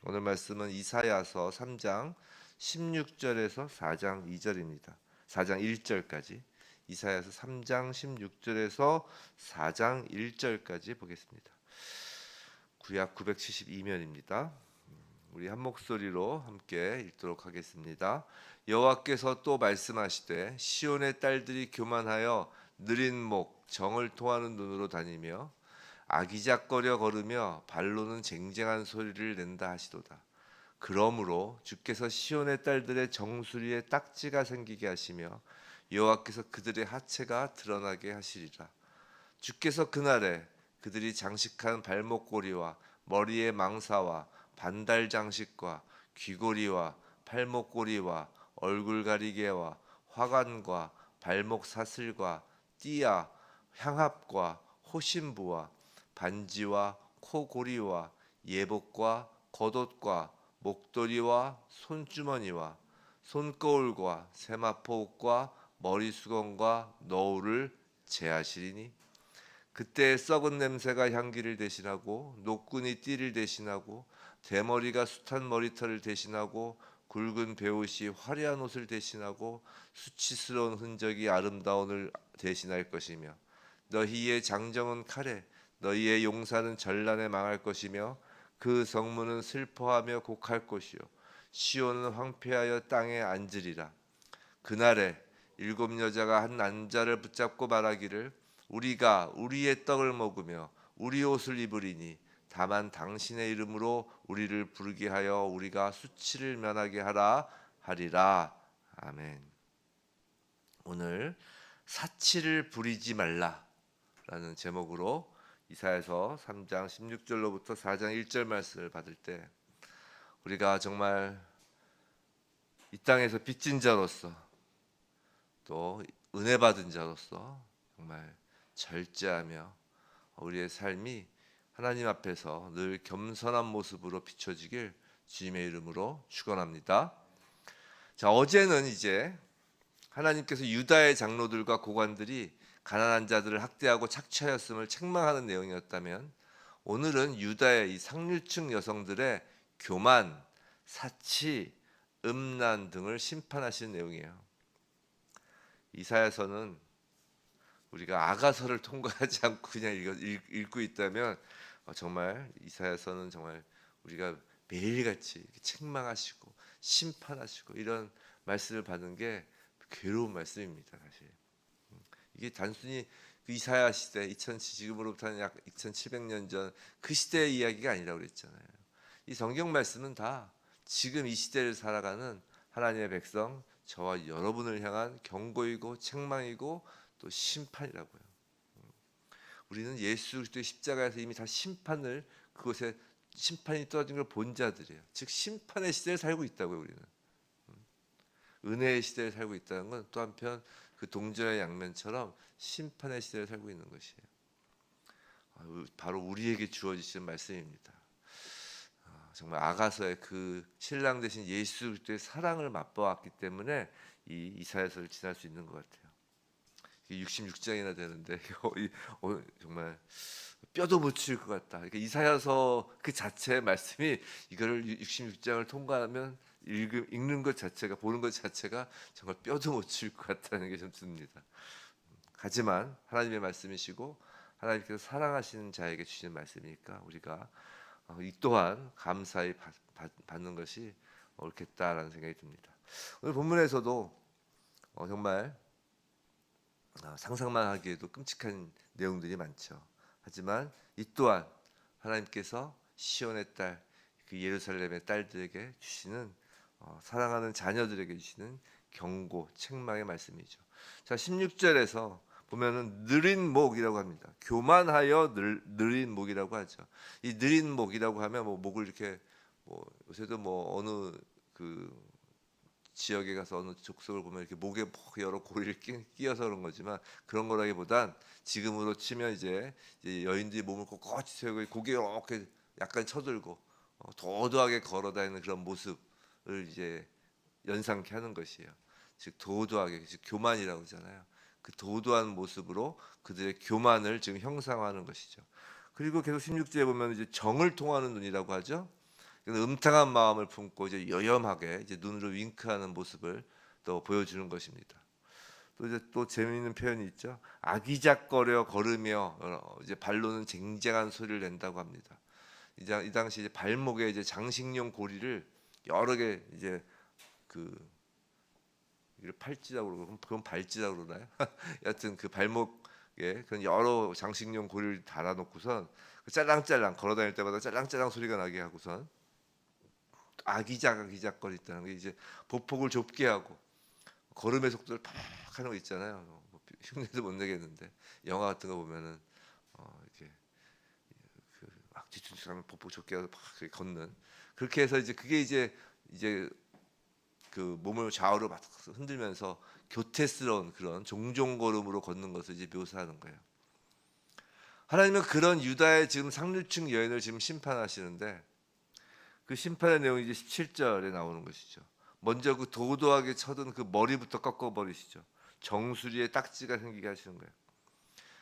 오늘 말씀은 이사야서 3장 16절에서 4장 2절입니다. 4장 1절까지. 이사야서 3장 16절에서 4장 1절까지 보겠습니다. 구약 972면입니다. 우리 한 목소리로 함께 읽도록 하겠습니다. 여호와께서 또 말씀하시되 시온의 딸들이 교만하여 느린 목 정을 통하는 눈으로 다니며 아기작거려 걸으며 발로는 쟁쟁한 소리를 낸다 하시도다. 그러므로 주께서 시온의 딸들의 정수리에 딱지가 생기게 하시며 여호와께서 그들의 하체가 드러나게 하시리라. 주께서 그날에 그들이 장식한 발목고리와 머리의 망사와 반달 장식과 귀고리와 팔목고리와 얼굴 가리개와 화관과 발목 사슬과 띠와 향합과 호신부와 반지와 코고리와 예복과 겉옷과 목도리와 손주머니와 손거울과 세마포옷과 머리수건과 너울을 제하시리니 그때 썩은 냄새가 향기를 대신하고 노끈이 띠를 대신하고 대머리가 숱한 머리털을 대신하고 굵은 베옷이 화려한 옷을 대신하고 수치스러운 흔적이 아름다움을 대신할 것이며 너희의 장정은 칼에 너희의 용사는 전란에 망할 것이며 그 성문은 슬퍼하며 곡할 것이요 시온은 황폐하여 땅에 앉으리라. 그날에 일곱 여자가 한 남자를 붙잡고 말하기를 우리가 우리의 떡을 먹으며 우리 옷을 입으리니 다만 당신의 이름으로 우리를 부르게 하여 우리가 수치를 면하게 하라 하리라. 아멘. 오늘 사치를 부리지 말라라는 제목으로 이사야서 3장 16절로부터 4장 1절 말씀을 받을 때 우리가 정말 이 땅에서 빚진 자로서 또 은혜 받은 자로서 정말 절제하며 우리의 삶이 하나님 앞에서 늘 겸손한 모습으로 비춰지길 주님의 이름으로 축원합니다. 자, 어제는 이제 하나님께서 유다의 장로들과 고관들이 가난한 자들을 학대하고 착취하였음을 책망하는 내용이었다면 오늘은 유다의 이 상류층 여성들의 교만, 사치, 음란 등을 심판하시는 내용이에요. 이사야서는 우리가 아가서를 통과하지 않고 그냥 읽고 있다면 정말 이사야서는 정말 우리가 매일같이 책망하시고 심판하시고 이런 말씀을 받는 게 괴로운 말씀입니다. 사실 이게 단순히 그 이사야 시대 지금으로부터 약 2700년 전 그 시대의 이야기가 아니라고 그랬잖아요. 이 성경 말씀은 다 지금 이 시대를 살아가는 하나님의 백성 저와 여러분을 향한 경고이고 책망이고 또 심판이라고요. 우리는 예수 그리스도의 십자가에서 이미 다 심판을 그곳에 심판이 떨어진 걸 본 자들이에요. 즉 심판의 시대를 살고 있다고요. 우리는 은혜의 시대를 살고 있다는 건 또 한편 그 동전의 양면처럼 심판의 시대를 살고 있는 것이에요. 바로 우리에게 주어지신 말씀입니다. 정말 아가서의 그 신랑 되신 예수 그리스도의 사랑을 맛보았기 때문에 이 이사야서를 지날 수 있는 것 같아요. 66장이나 되는데 정말 뼈도 못 치울 것 같다. 그러니까 이사야서 그 자체의 말씀이 이거를 66장을 통과하면 읽는 것 자체가 보는 것 자체가 정말 뼈도 못 치울 것 같다는 게 좀 듭니다. 하지만 하나님의 말씀이시고 하나님께서 사랑하시는 자에게 주시는 말씀이니까 우리가 이 또한 감사히 받는 것이 옳겠다라는 생각이 듭니다. 오늘 본문에서도 정말 상상만 하기에도 끔찍한 내용들이 많죠. 하지만 이 또한 하나님께서 시온의 딸, 그 예루살렘의 딸들에게 주시는 사랑하는 자녀들에게 주시는 경고, 책망의 말씀이죠. 자, 16절에서 보면은 느린 목이라고 합니다. 교만하여 느린 목이라고 하죠. 이 느린 목이라고 하면 뭐 목을 이렇게 요새도 어느 그 지역에 가서 어느 족속을 보면 이렇게 목에 여러 고리를 끼어서 그런 거지만 그런 거라기보단 지금으로 치면 이제 여인들이 몸을 꼿꼿이 세우고 고개 이렇게 약간 쳐들고 도도하게 걸어다니는 그런 모습을 이제 연상케 하는 것이에요. 즉 도도하게, 즉 교만이라고 하잖아요. 그 도도한 모습으로 그들의 교만을 지금 형상화하는 것이죠. 그리고 계속 16절에 보면 이제 정을 통하는 눈이라고 하죠. 음탕한 마음을 품고 이제 여염하게 이제 눈으로 윙크하는 모습을 또 보여주는 것입니다. 또 이제 또 재미있는 표현이 있죠. 아기작거려 걸으며 이제 발로는 쟁쟁한 소리를 낸다고 합니다. 이 당시 이제 발목에 이제 장식용 고리를 여러 개 이제 그 이걸 팔찌라고 그러고 그건 발찌라고 그러나요? 여하튼 그 발목에 그런 여러 장식용 고리를 달아놓고선 그 짤랑짤랑 걸어다닐 때마다 짤랑짤랑 소리가 나게 하고선 아기작거리다는 게 이제 보폭을 좁게 하고 걸음의 속도를 팍 하는 거 있잖아요. 뭐 흉내도 못 내겠는데 영화 같은 거 보면은 이렇게 그막 뒤통수하면 보폭 좁게 해서 팍 걷는 그렇게 해서 이제 그게 이제 그 몸을 좌우로 막 흔들면서 교태스러운 그런 종종걸음으로 걷는 것을 이제 묘사하는 거예요. 하나님은 그런 유다의 지금 상류층 여인을 지금 심판하시는데 그 심판의 내용이 이제 17절에 나오는 것이죠. 먼저 그 도도하게 쳐든 그 머리부터 꺾어버리시죠. 정수리에 딱지가 생기게 하시는 거예요.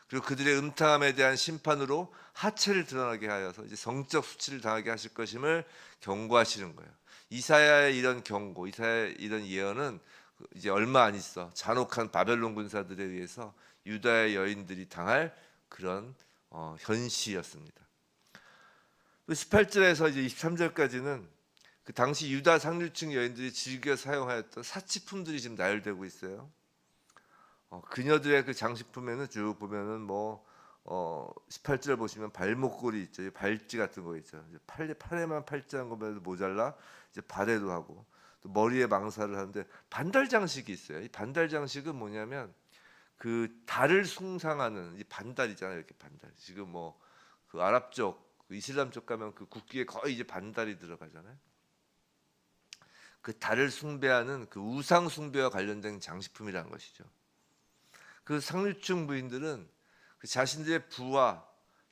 그리고 그들의 음탕함에 대한 심판으로 하체를 드러나게 하여서 이제 성적 수치를 당하게 하실 것임을 경고하시는 거예요. 이사야의 이런 경고, 이사야의 이런 예언은 이제 얼마 안 있어 잔혹한 바벨론 군사들에 의해서 유다의 여인들이 당할 그런 현시였습니다. 또 18절에서 이제 23절까지는 그 당시 유다 상류층 여인들이 즐겨 사용하였던 사치품들이 지금 나열되고 있어요. 그녀들의 그 장식품에는 쭉 보면은 18절 보시면 발목걸이 있죠, 발찌 같은 거 있죠. 팔에만 팔찌한 거면 모자라 이제 발에도 하고 또 머리에 망사를 하는데 반달 장식이 있어요. 이 반달 장식은 뭐냐면 그 달을 숭상하는 이 반달이잖아요. 이렇게 반달. 지금 그 아랍 쪽, 그 이슬람 쪽 가면 그 국기에 거의 이제 반달이 들어가잖아요. 그 달을 숭배하는 그 우상 숭배와 관련된 장식품이라는 것이죠. 그 상류층 부인들은 그 자신들의 부와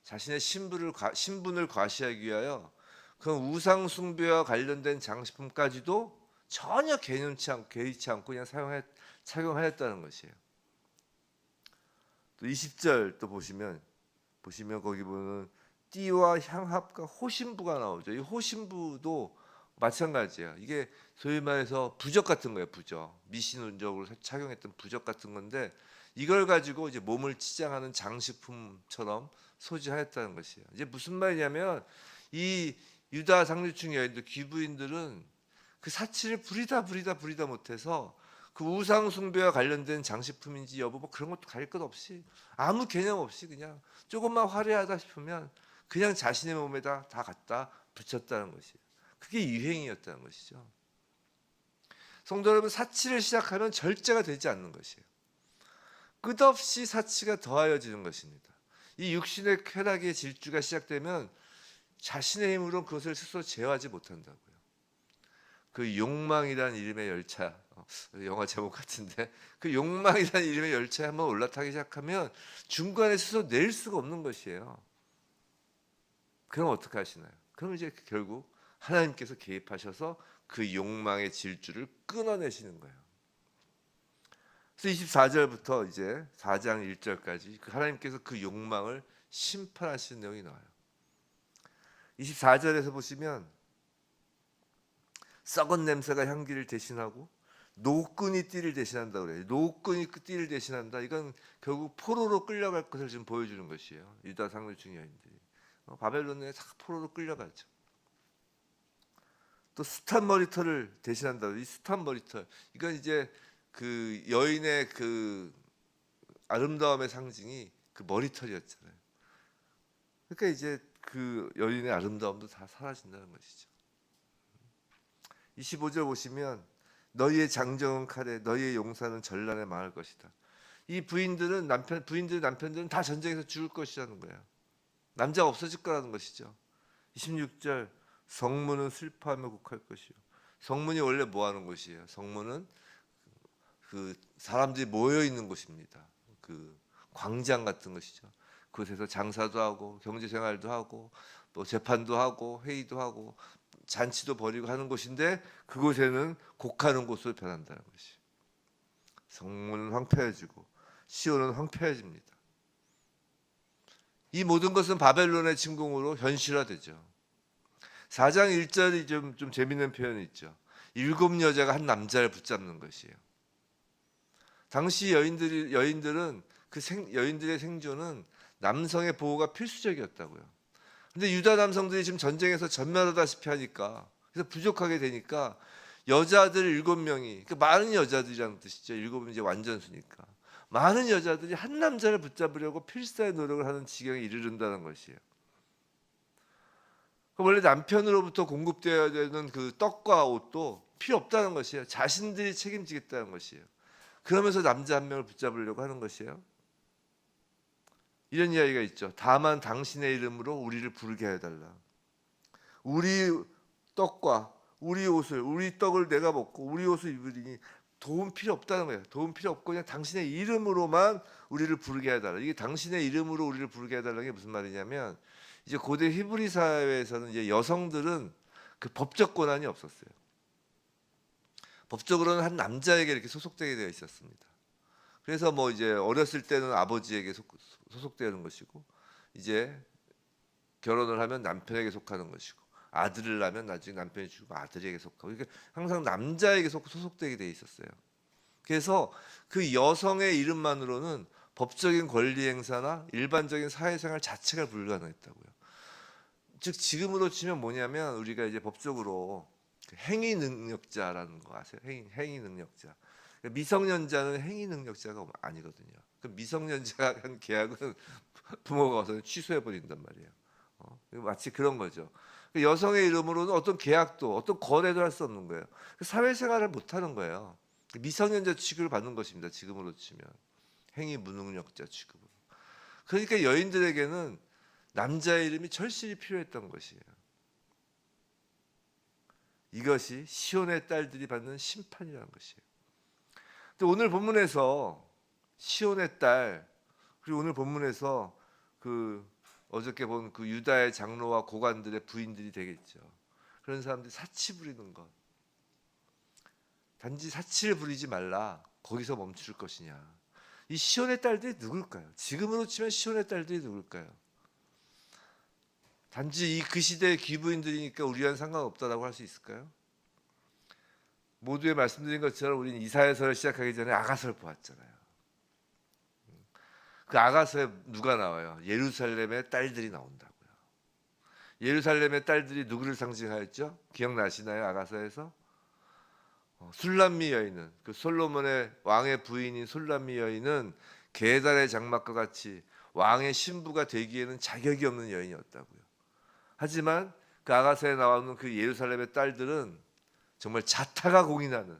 자신의 신분을 과시하기 위하여 그 우상 숭배와 관련된 장식품까지도 전혀 개의치 않고 그냥 착용하였다는 것이에요. 또 20절 또 보시면 거기 보면 띠와 향합과 호신부가 나오죠. 이 호신부도 마찬가지예요. 이게 소위 말해서 부적 같은 거예요. 부적. 미신운적으로 착용했던 부적 같은 건데 이걸 가지고 이제 몸을 치장하는 장식품처럼 소지하였다는 것이에요. 이제 무슨 말이냐면 이 유다 상류층 여인들 귀부인들은 그 사치를 부리다 못해서 그 우상 숭배와 관련된 장식품인지 여부 그런 것도 가릴 것 없이 아무 개념 없이 그냥 조금만 화려하다 싶으면 그냥 자신의 몸에다 다 갖다 붙였다는 것이에요. 그게 유행이었다는 것이죠. 성도 여러분, 사치를 시작하면 절제가 되지 않는 것이에요. 끝없이 사치가 더하여지는 것입니다. 이 육신의 쾌락의 질주가 시작되면 자신의 힘으로 그것을 스스로 제어하지 못한다고요. 그 욕망이란 이름의 열차, 영화 제목 같은데 그 욕망이란 이름의 열차에 한번 올라타기 시작하면 중간에 스스로 낼 수가 없는 것이에요. 그럼 어떻게 하시나요? 그럼 이제 결국 하나님께서 개입하셔서 그 욕망의 질주를 끊어내시는 거예요. 그래서 24절부터 이제 4장 1절까지 하나님께서 그 욕망을 심판하시는 내용이 나와요. 24절에서 보시면 썩은 냄새가 향기를 대신하고 노끈이 띠를 대신한다고 그래요. 노끈이 띠를 대신한다. 이건 결국 포로로 끌려갈 것을 지금 보여주는 것이에요. 유다 상류층 여인들이 바벨론에 다 포로로 끌려가죠. 또 숱한 머리털을 대신한다고. 이 숱한 머리털 이건 이제 그 여인의 그 아름다움의 상징이 그 머리털이었잖아요. 그러니까 이제 그 여인의 아름다움도 다 사라진다는 것이죠. 25절 보시면 너희의 장정은 칼에 너희의 용사는 전란에 망할 것이다. 이 부인들의 남편들은 다 전쟁에서 죽을 것이라는 거예요. 남자가 없어질 거라는 것이죠. 26절 성문은 슬퍼하며 곡할 것이요. 성문이 원래 뭐 하는 곳이에요? 성문은 그 사람들이 모여 있는 곳입니다. 그 광장 같은 것이죠. 그곳에서 장사도 하고 경제 생활도 하고 또 재판도 하고 회의도 하고 잔치도 벌이고 하는 곳인데 그곳에는 곡하는 곳으로 변한다는 것이. 성문은 황폐해지고 시온은 황폐해집니다. 이 모든 것은 바벨론의 침공으로 현실화되죠. 4장 1절이 좀 재밌는 표현이 있죠. 7 여자가 한 남자를 붙잡는 것이에요. 당시 여인들은 여인들의 생존은 남성의 보호가 필수적이었다고요. 근데 유다 남성들이 지금 전쟁에서 전멸하다시피 하니까, 그래서 부족하게 되니까 여자들 7명이, 그 많은 여자들이라는 뜻이죠. 7은 이제 완전수니까. 많은 여자들이 한 남자를 붙잡으려고 필사의 노력을 하는 지경에 이르른다는 것이에요. 원래 남편으로부터 공급되어야 되는 그 떡과 옷도 필요 없다는 것이에요. 자신들이 책임지겠다는 것이에요. 그러면서 남자 한 명을 붙잡으려고 하는 것이에요. 이런 이야기가 있죠. 다만 당신의 이름으로 우리를 부르게 해달라. 우리 떡과 우리 옷을, 우리 떡을 내가 먹고 우리 옷을 입으리니 도움 필요 없다는 거예요. 도움 필요 없고 그냥 당신의 이름으로만 우리를 부르게 해달라. 이게 당신의 이름으로 우리를 부르게 해달라는 게 무슨 말이냐면, 이제 고대 히브리 사회에서는 이제 여성들은 그 법적 권한이 없었어요. 법적으로는 한 남자에게 이렇게 소속되게 되어 있었습니다. 그래서 뭐 이제 어렸을 때는 아버지에게 소속되는 것이고, 이제 결혼을 하면 남편에게 속하는 것이고, 아들을 낳으면 나중에 남편이 죽고 아들에게 속하고, 그러니까 항상 남자에게 소속되게 돼 있었어요. 그래서 그 여성의 이름만으로는 법적인 권리 행사나 일반적인 사회생활 자체가 불가능했다고요. 즉 지금으로 치면 뭐냐면, 우리가 이제 법적으로 행위 능력자라는 거 아세요? 행위 능력자. 미성년자는 행위 능력자가 아니거든요. 그 미성년자가 한 계약은 부모가 와서 취소해 버린단 말이에요. 마치 그런 거죠. 여성의 이름으로는 어떤 계약도, 어떤 거래도 할 수 없는 거예요. 사회생활을 못 하는 거예요. 미성년자 취급을 받는 것입니다. 지금으로 치면 행위 무능력자 취급으로. 그러니까 여인들에게는 남자의 이름이 절실히 필요했던 것이에요. 이것이 시온의 딸들이 받는 심판이라는 것이에요. 근데 오늘 본문에서 시온의 딸, 그리고 오늘 본문에서 그 어저께 본 그 유다의 장로와 고관들의 부인들이 되겠죠. 그런 사람들이 사치 부리는 것. 단지 사치를 부리지 말라. 거기서 멈출 것이냐. 이 시온의 딸들이 누굴까요? 지금으로 치면 시온의 딸들이 누굴까요? 단지 그 시대의 귀부인들이니까 우리와는 상관없다라고 할 수 있을까요? 모두에 말씀드린 것처럼 우리는 이사야서를 시작하기 전에 아가서를 보았잖아요. 그 아가서에 누가 나와요? 예루살렘의 딸들이 나온다고요. 예루살렘의 딸들이 누구를 상징하였죠? 기억나시나요? 아가서에서 술람미 여인은, 그 솔로몬의 왕의 부인인 술람미 여인은 게달의 장막과 같이 왕의 신부가 되기에는 자격이 없는 여인이었다고요. 하지만 그 아가서에 나오는 그 예루살렘의 딸들은 정말 자타가 공인하는,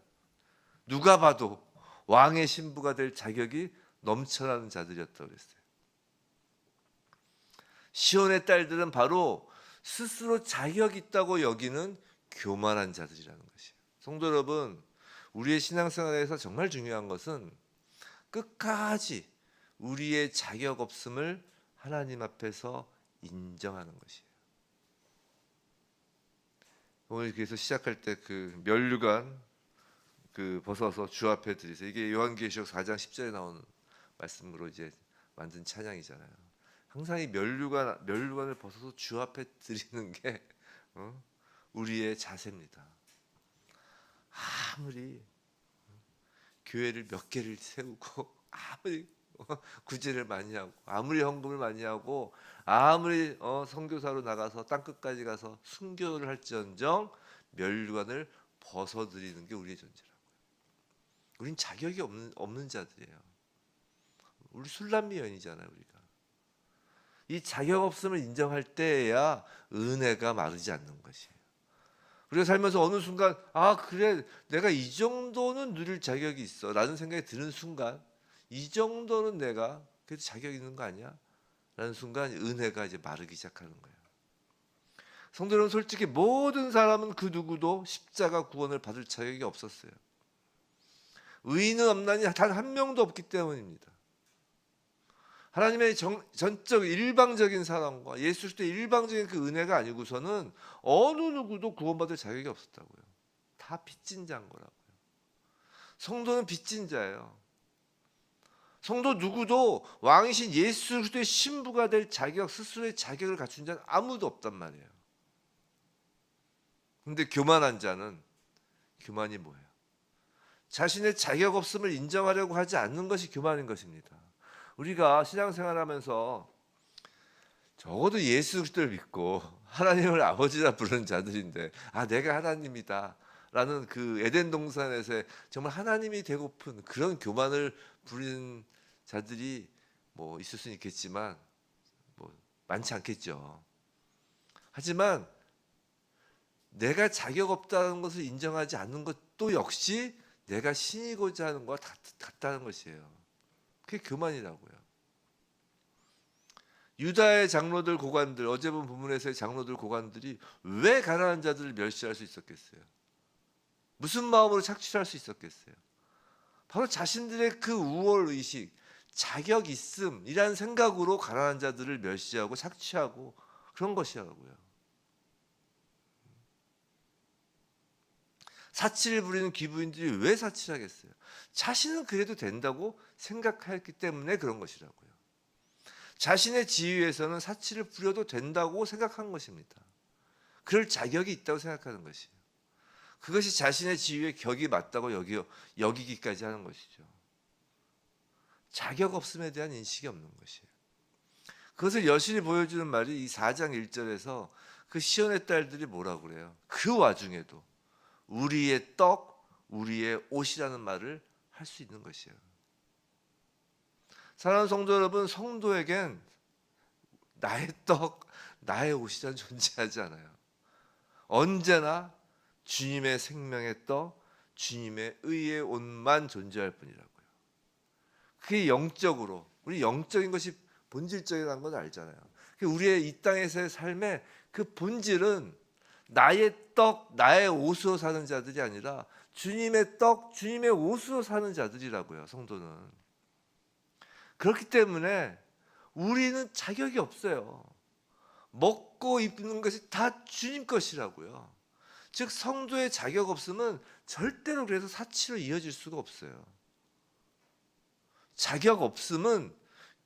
누가 봐도 왕의 신부가 될 자격이 넘쳐나는 자들이었다고 그랬어요. 시온의 딸들은 바로 스스로 자격 있다고 여기는 교만한 자들이라는 것이에요. 성도 여러분, 우리의 신앙생활에서 정말 중요한 것은 끝까지 우리의 자격 없음을 하나님 앞에서 인정하는 것이에요. 오늘 그래서 시작할 때 그 면류관 그 벗어서 주 앞에 드리세요. 이게 요한계시록 4장 10절에 나오는 말씀으로 이제 만든 찬양이잖아요. 항상 이 면류관을 벗어서 주 앞에 드리는 게 우리의 자세입니다. 아무리 교회를 몇 개를 세우고, 아무리 구제를 많이 하고, 아무리 헌금을 많이 하고, 아무리 선교사로 나가서 땅 끝까지 가서 순교를 할지언정 면류관을 벗어드리는 게 우리의 존재라고요. 우린 자격이 없는 자들이에요. 우리 술람미 여인이잖아요. 우리가 이 자격 없음을 인정할 때에야 은혜가 마르지 않는 것이에요. 우리가 살면서 어느 순간 그래 내가 이 정도는 누릴 자격이 있어 라는 생각이 드는 순간, 이 정도는 내가 그래도 자격 있는 거 아니야? 라는 순간 은혜가 이제 마르기 시작하는 거예요. 성도는 솔직히 모든 사람은 그 누구도 십자가 구원을 받을 자격이 없었어요. 의인은 없나니 단 한 명도 없기 때문입니다. 하나님의 전적 일방적인 사랑과 예수 그리스도의 일방적인 그 은혜가 아니고서는 어느 누구도 구원받을 자격이 없었다고요. 다 빚진 자인 거라고요. 성도는 빚진 자예요. 성도 누구도 왕이신 예수 그리스도의 신부가 될 자격, 스스로의 자격을 갖춘 자는 아무도 없단 말이에요. 근데 교만한 자는, 교만이 뭐예요? 자신의 자격 없음을 인정하려고 하지 않는 것이 교만인 것입니다. 우리가 신앙생활하면서 적어도 예수 그리스도를 믿고 하나님을 아버지라 부르는 자들인데, 내가 하나님이다 라는 그 에덴 동산에서의 정말 하나님이 되고픈 그런 교만을 부리는 자들이 뭐 있을 수는 있겠지만 뭐 많지 않겠죠. 하지만 내가 자격 없다는 것을 인정하지 않는 것도 역시 내가 신이고자 하는 것과 같다는 것이에요. 그게 교만이라고요. 유다의 장로들 고관들, 어제 본 본문에서의 장로들 고관들이 왜 가난한 자들을 멸시할 수 있었겠어요? 무슨 마음으로 착취할 수 있었겠어요? 바로 자신들의 그 우월 의식, 자격 있음이라는 생각으로 가난한 자들을 멸시하고 착취하고 그런 것이라고요. 사치를 부리는 귀부인들이 왜 사치하겠어요? 자신은 그래도 된다고 생각했기 때문에 그런 것이라고요. 자신의 지위에서는 사치를 부려도 된다고 생각한 것입니다. 그럴 자격이 있다고 생각하는 것이에요. 그것이 자신의 지위의 격이 맞다고 여기기까지 하는 것이죠. 자격 없음에 대한 인식이 없는 것이에요. 그것을 여실히 보여주는 말이 이 4장 1절에서 그 시온의 딸들이 뭐라고 그래요? 그 와중에도 우리의 떡, 우리의 옷이라는 말을 할 수 있는 것이에요. 사랑하는 성도 여러분, 성도에겐 나의 떡, 나의 옷이란 존재하지 않아요. 언제나 주님의 생명의 떡, 주님의 의의 옷만 존재할 뿐이라고요. 그게 영적으로, 우리 영적인 것이 본질적이라는 건 알잖아요. 우리의 이 땅에서의 삶의 그 본질은 나의 떡, 나의 옷으로 사는 자들이 아니라 주님의 떡, 주님의 옷으로 사는 자들이라고요. 성도는. 그렇기 때문에 우리는 자격이 없어요. 먹고 입는 것이 다 주님 것이라고요. 즉 성도의 자격 없음은 절대로 그래서 사치로 이어질 수가 없어요. 자격 없음은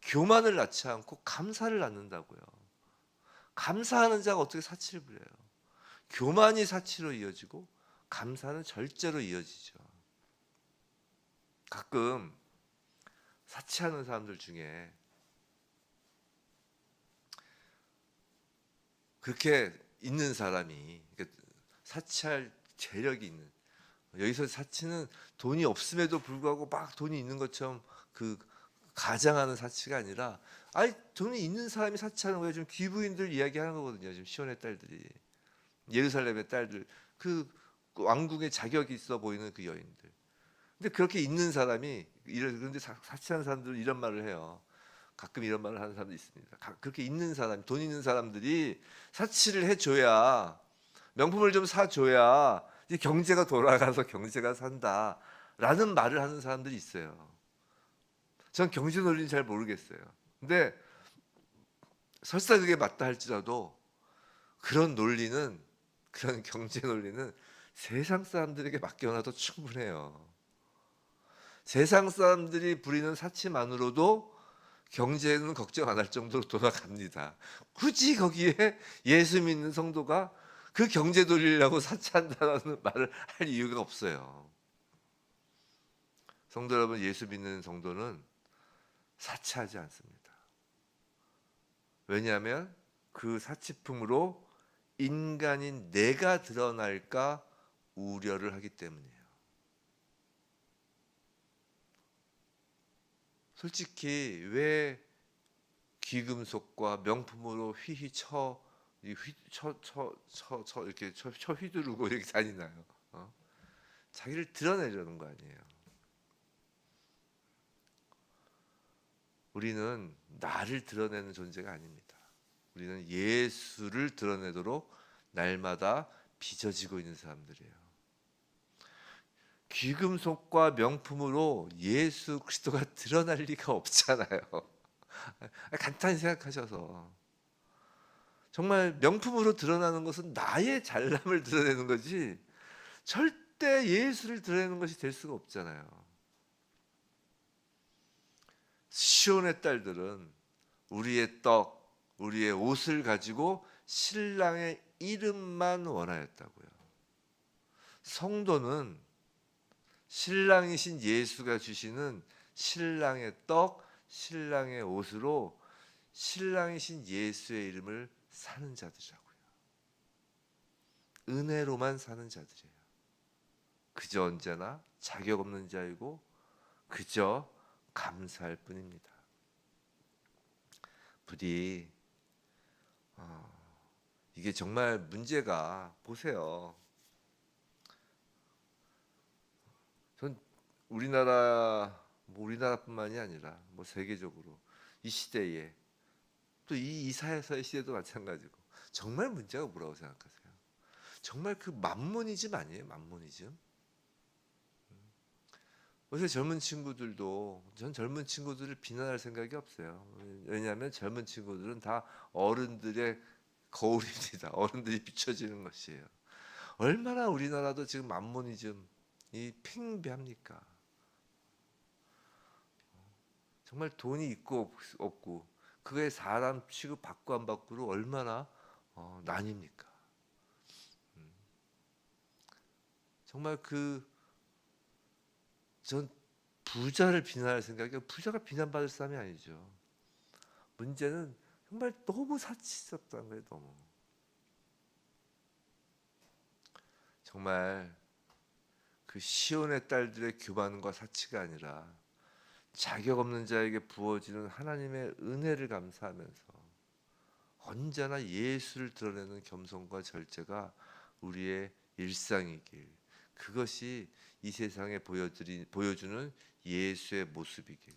교만을 낳지 않고 감사를 낳는다고요. 감사하는 자가 어떻게 사치를 부려요? 교만이 사치로 이어지고 감사는 절제로 이어지죠. 가끔 사치하는 사람들 중에 그렇게 있는 사람이, 사치할 재력이 있는, 여기서 사치는 돈이 없음에도 불구하고 막 돈이 있는 것처럼 그 가장하는 사치가 아니라, 돈이 있는 사람이 사치하는 거예요. 지금 귀부인들 이야기하는 거거든요. 지금 시온의 딸들이, 예루살렘의 딸들, 그 왕궁의 자격이 있어 보이는 그 여인들. 근데 그렇게 있는 사람이 그런데 사치하는 사람들은 이런 말을 해요. 가끔 이런 말을 하는 사람도 있습니다. 그렇게 있는 사람, 돈 있는 사람들이 사치를 해줘야, 명품을 좀 사줘야 이제 경제가 돌아가서 경제가 산다라는 말을 하는 사람들이 있어요. 전 경제 논리는 잘 모르겠어요. 근데 설사 그게 맞다 할지라도 그런 논리는, 그런 경제 논리는 세상 사람들에게 맡겨놔도 충분해요. 세상 사람들이 부리는 사치만으로도 경제는 걱정 안 할 정도로 돌아갑니다. 굳이 거기에 예수 믿는 성도가 그 경제 돌리려고 사치한다는 말을 할 이유가 없어요. 성도 여러분, 예수 믿는 성도는 사치하지 않습니다. 왜냐하면 그 사치품으로 인간인 내가 드러날까 우려를 하기 때문이에요. 솔직히 왜 귀금속과 명품으로 휘휘 이렇게 쳐 휘두르고 이렇게 다니나요? 자기를 드러내려는 거 아니에요. 우리는 나를 드러내는 존재가 아닙니다. 우리는 예수를 드러내도록 날마다 빚어지고 있는 사람들이에요. 귀금속과 명품으로 예수 그리스도가 드러날 리가 없잖아요. 간단히 생각하셔서, 정말 명품으로 드러나는 것은 나의 잘남을 드러내는 거지 절대 예수를 드러내는 것이 될 수가 없잖아요. 시온의 딸들은 우리의 떡, 우리의 옷을 가지고 신랑의 이름만 원하였다고요. 성도는 신랑이신 예수가 주시는 신랑의 떡, 신랑의 옷으로 신랑이신 예수의 이름을 사는 자들이라고요. 은혜로만 사는 자들이에요. 그저 언제나 자격 없는 자이고 그저 감사할 뿐입니다. 부디 이게 정말 문제가, 보세요. 전 우리나라뿐만이 아니라 세계적으로 이 시대에, 또 이 이사야서의 시대도 마찬가지고 정말 문제가 뭐라고 생각하세요? 정말 그 만모니즘 아니에요? 만모니즘. 요새 전 젊은 친구들을 비난할 생각이 없어요. 왜냐하면 젊은 친구들은 다 어른들의 거울입니다. 어른들이 비춰지는 것이에요. 얼마나 우리나라도 지금 만모니즘이 팽배합니까? 정말 돈이 있고 없고 그거에 사람 취급 받고 안 받고로 얼마나 나뉩니까? 정말 전 부자를 비난할 생각이, 부자가 비난받을 사람이 아니죠. 문제는 정말 너무 사치스럽다는 거예요. 너무. 정말 그 시온의 딸들의 교만과 사치가 아니라 자격 없는 자에게 부어지는 하나님의 은혜를 감사하면서 언제나 예수를 드러내는 겸손과 절제가 우리의 일상이길, 그것이 이 세상에 보여주는 예수의 모습이길,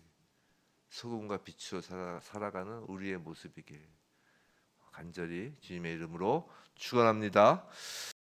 소금과 빛으로 살아가는 우리의 모습이길 간절히 주님의 이름으로 축원합니다.